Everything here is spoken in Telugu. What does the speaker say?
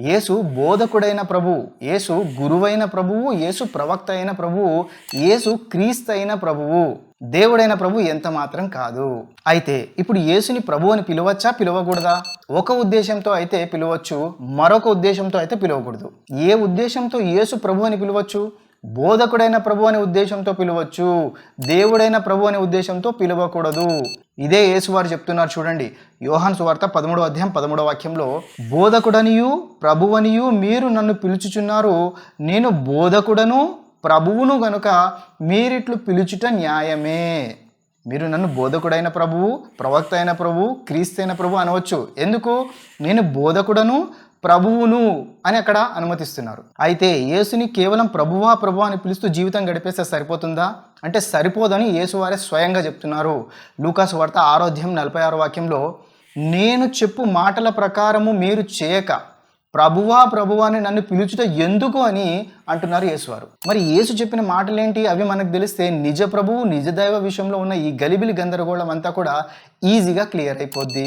యేసు బోధకుడైన ప్రభువు, యేసు గురువైన ప్రభువు, యేసు ప్రవక్త అయిన ప్రభువు, యేసు క్రీస్తు అయిన ప్రభువు, దేవుడైన ప్రభు ఎంత మాత్రం కాదు. అయితే ఇప్పుడు యేసుని ప్రభు అని పిలవచ్చా, పిలవకూడదా? ఒక ఉద్దేశంతో అయితే పిలవచ్చు, మరొక ఉద్దేశంతో అయితే పిలవకూడదు. ఏ ఉద్దేశంతో యేసు ప్రభు అని పిలవచ్చు? బోధకుడైన ప్రభు అనే ఉద్దేశంతో పిలవచ్చు, దేవుడైన ప్రభు అనే ఉద్దేశంతో పిలవకూడదు. ఇదే యేసువారు చెప్తున్నారు చూడండి, యోహాను సువార్త 13వ అధ్యాయం 13వ వాక్యంలో, బోధకుడనియు ప్రభువనియు మీరు నన్ను పిలుచుచున్నారు, నేను బోధకుడను ప్రభువును గనుక మీరిట్లు పిలుచుట న్యాయమే. మీరు నన్ను బోధకుడైన ప్రభువు, ప్రవక్త అయిన ప్రభువు, క్రీస్తు అయిన ప్రభు అనవచ్చు. ఎందుకు? నేను బోధకుడను ప్రభువును అని అక్కడ అనుమతిస్తున్నారు. అయితే యేసుని కేవలం ప్రభువా ప్రభు అని పిలుస్తూ జీవితం గడిపేస్తే సరిపోతుందా అంటే సరిపోదని యేసువారే స్వయంగా చెప్తున్నారు. లూకాసు వార్త 6వ అధ్యాయం 46వ వాక్యంలో, నేను చెప్పు మాటల ప్రకారము మీరు చేయక ప్రభువా ప్రభువా అని నన్ను పిలుచుట ఎందుకు అని అంటున్నారు యేసువారు. మరి యేసు చెప్పిన మాటలేంటి? అవి మనకు తెలిస్తే నిజ ప్రభువు నిజ దైవ విషయంలో ఉన్న ఈ గలిబిలి గందరగోళం అంతా కూడా ఈజీగా క్లియర్ అయిపోద్ది.